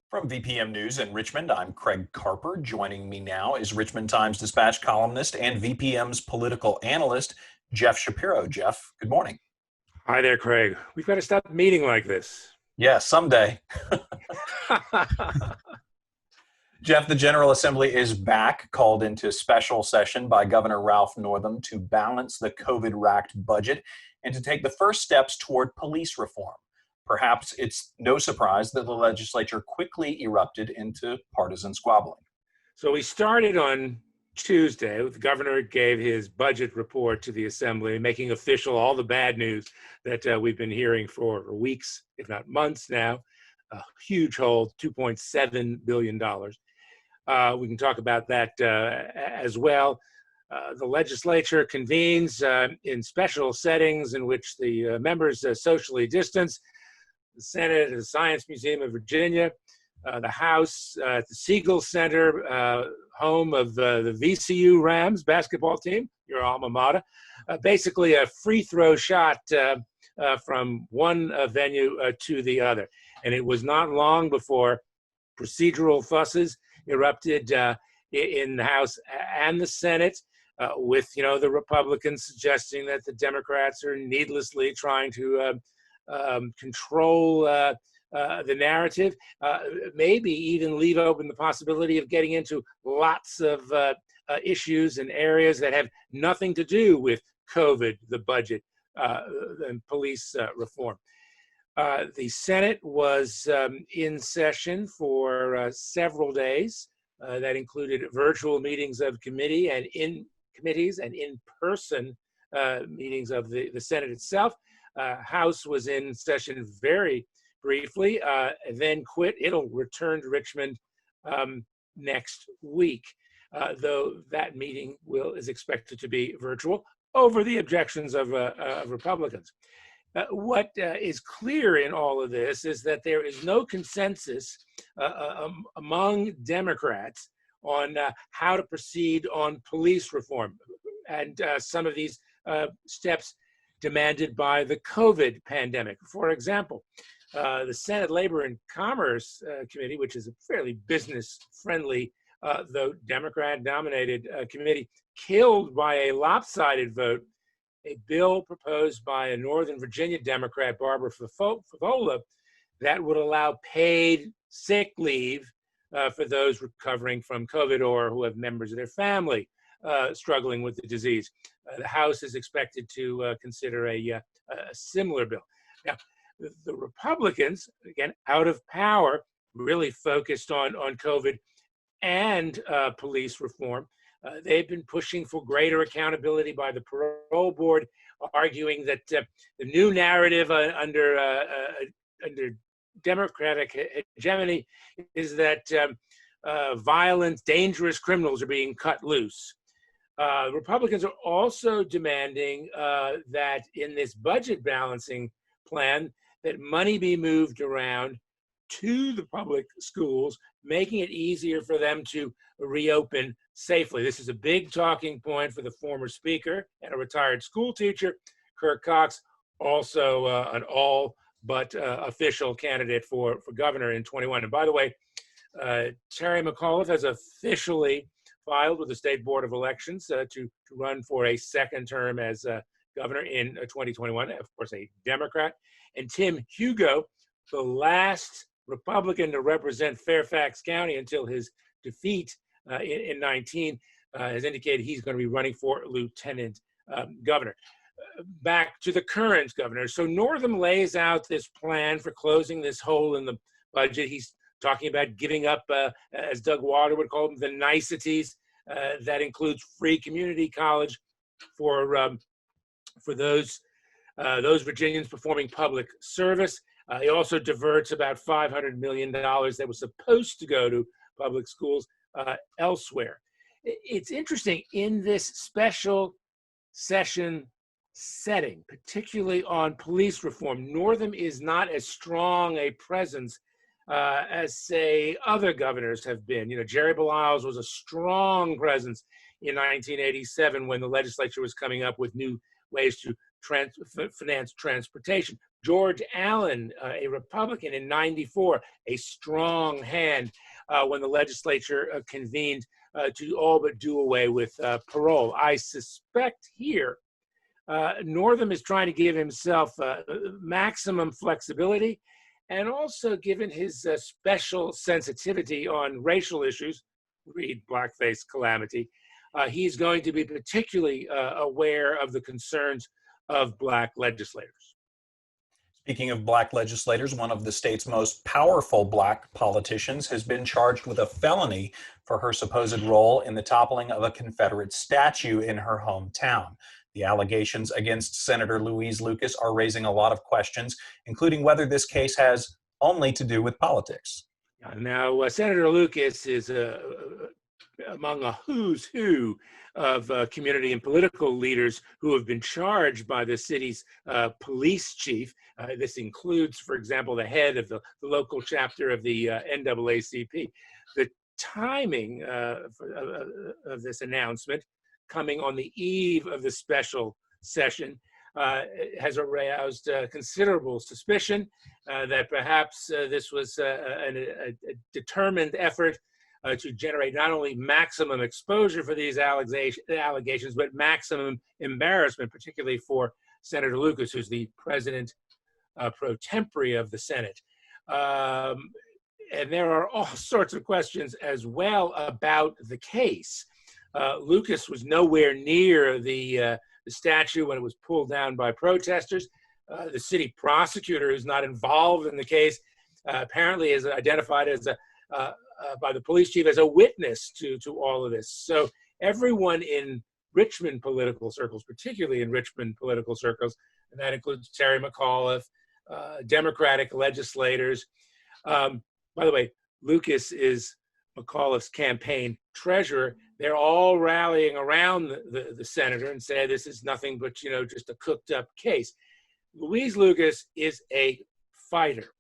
From VPM News in Richmond, I'm Craig Carper. Joining me now is Richmond Times-Dispatch columnist and VPM's political analyst, Jeff Shapiro. Jeff, good morning. Hi there, Craig. We've got to stop meeting like this. Yeah, someday. Jeff, the General Assembly is back, called into special session by Governor Ralph Northam to balance the COVID-racked budget and to take the first steps toward police reform. Perhaps it's no surprise that the legislature quickly erupted into partisan squabbling. So we started on Tuesday. The governor gave his budget report to the Assembly, making official all the bad news that we've been hearing for weeks, if not months now. A huge hole, $2.7 billion. We can talk about that as well. The legislature convenes in special settings in which the members socially distance. The Senate at the Science Museum of Virginia, the House at the Siegel Center, home of the VCU Rams basketball team, your alma mater. Basically a free throw shot from one venue to the other. And it was not long before procedural fusses erupted in the House and the Senate, with the Republicans suggesting that the Democrats are needlessly trying to control the narrative, maybe even leave open the possibility of getting into lots of issues and areas that have nothing to do with COVID, the budget, and police reform. The Senate was in session for several days. That included virtual meetings of committees and in-person meetings of the Senate itself. House was in session very briefly, then quit. It'll return to Richmond next week, though that meeting is expected to be virtual over the objections of Republicans. What is clear in all of this is that there is no consensus among Democrats on how to proceed on police reform and some of these steps demanded by the COVID pandemic. For example, the Senate Labor and Commerce Committee, which is a fairly business-friendly, though Democrat-dominated committee, killed by a lopsided vote a bill proposed by a Northern Virginia Democrat, Barbara Favola, that would allow paid sick leave for those recovering from COVID or who have members of their family struggling with the disease. The House is expected to consider a similar bill. Now, the Republicans, again, out of power, really focused on COVID and police reform. They've been pushing for greater accountability by the parole board, arguing that the new narrative under Democratic hegemony is that violent, dangerous criminals are being cut loose. Republicans are also demanding that in this budget balancing plan, that money be moved around to the public schools, making it easier for them to reopen safely. This is a big talking point for the former speaker and a retired school teacher, Kirk Cox, also an all but official candidate for governor in 21. And by the way, Terry McAuliffe has officially filed with the State Board of Elections to run for a second term as governor in 2021, of course, a Democrat. And Tim Hugo, the last Republican to represent Fairfax County until his defeat in 19, has indicated he's going to be running for lieutenant governor. Back to the current governor. So Northam lays out this plan for closing this hole in the budget. He's talking about giving up, as Doug Water would call them, the niceties. That includes free community college for those Virginians performing public service. He also diverts about $500 million that was supposed to go to public schools elsewhere. It's interesting, in this special session setting, particularly on police reform, Northam is not as strong a presence as, say, other governors have been. Jerry Baliles was a strong presence in 1987 when the legislature was coming up with new ways to finance transportation. George Allen, a Republican in '94, a strong hand when the legislature convened to all but do away with parole. I suspect here Northam is trying to give himself maximum flexibility, and also given his special sensitivity on racial issues, read blackface calamity, he's going to be particularly aware of the concerns of Black legislators. Speaking of Black legislators, one of the state's most powerful Black politicians has been charged with a felony for her supposed role in the toppling of a Confederate statue in her hometown. The allegations against Senator Louise Lucas are raising a lot of questions, including whether this case has only to do with politics. Now, Senator Lucas is among a who's who of community and political leaders who have been charged by the city's police chief. This includes, for example, the head of the local chapter of the NAACP. The timing of this announcement, coming on the eve of the special session, has aroused considerable suspicion that perhaps this was a determined effort to generate not only maximum exposure for these allegations, but maximum embarrassment, particularly for Senator Lucas, who's the president pro tempore of the Senate. And there are all sorts of questions as well about the case. Lucas was nowhere near the statue when it was pulled down by protesters. The city prosecutor, who's not involved in the case, apparently is identified as by the police chief as a witness to all of this. So everyone in Richmond political circles, particularly in Richmond political circles, and that includes Terry McAuliffe, Democratic legislators. By the way, Lucas is McAuliffe's campaign treasurer. They're all rallying around the senator and say this is nothing but, just a cooked up case. Louise Lucas is a fighter.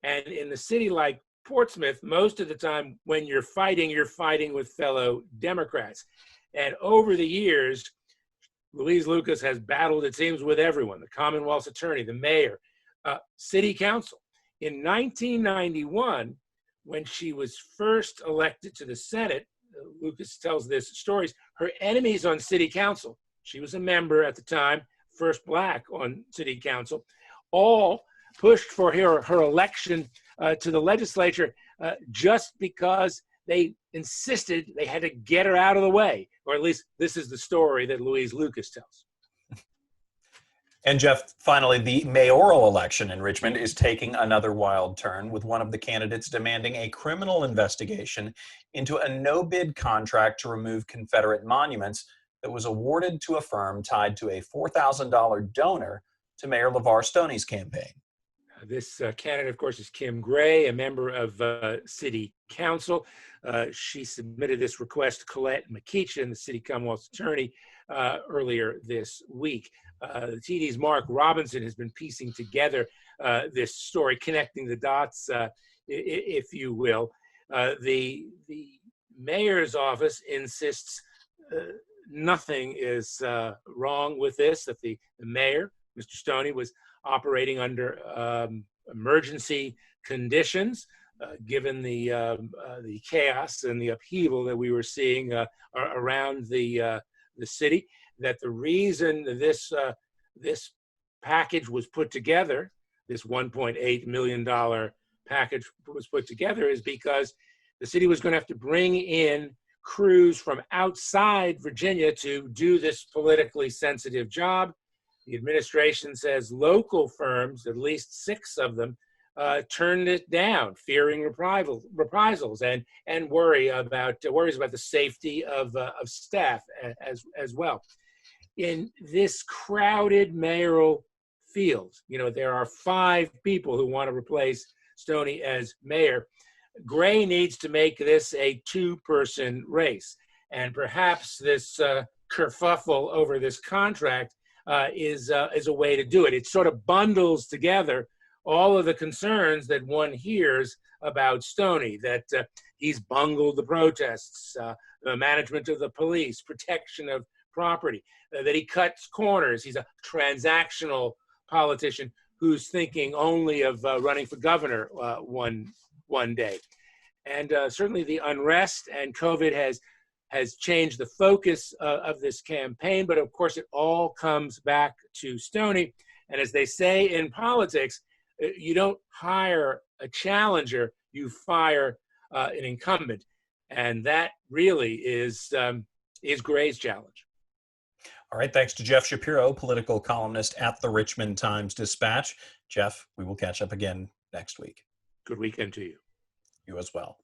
And in the city like Portsmouth, most of the time when you're fighting with fellow Democrats. And over the years, Louise Lucas has battled, it seems, with everyone, the Commonwealth's attorney, the mayor, city council. In 1991, when she was first elected to the Senate, Lucas tells this stories, her enemies on city council, she was a member at the time, first Black on city council, all pushed for her election to the legislature just because they insisted they had to get her out of the way, or at least this is the story that Louise Lucas tells. And Jeff, finally, the mayoral election in Richmond is taking another wild turn, with one of the candidates demanding a criminal investigation into a no-bid contract to remove Confederate monuments that was awarded to a firm tied to a $4,000 donor to Mayor LeVar Stoney's campaign. This candidate, of course, is Kim Gray, a member of City Council. She submitted this request to Colette McEachin, the City Commonwealth's attorney, earlier this week. The TD's Mark Robinson has been piecing together this story, connecting the dots, if you will. The mayor's office insists nothing is wrong with this, that the mayor, Mr. Stoney, was operating under emergency conditions, given the chaos and the upheaval that we were seeing around the city. That the reason this package was put together, this $1.8 million package was put together, is because the city was going to have to bring in crews from outside Virginia to do this politically sensitive job. The administration says local firms, at least 6 of them, turned it down, fearing reprisals and worries about the safety of staff as well. In this crowded mayoral field, there are 5 people who want to replace Stoney as mayor. Gray needs to make this a 2-person race, and perhaps this kerfuffle over this contract is a way to do it. It sort of bundles together all of the concerns that one hears about Stoney, that he's bungled the protests, the management of the police, protection of property, that he cuts corners. He's a transactional politician who's thinking only of running for governor one day. And certainly the unrest and COVID has changed the focus of this campaign, but of course it all comes back to Stoney. And as they say in politics, you don't hire a challenger, you fire an incumbent. And that really is Gray's challenge. All right, thanks to Jeff Shapiro, political columnist at the Richmond Times-Dispatch. Jeff, we will catch up again next week. Good weekend to you. You as well.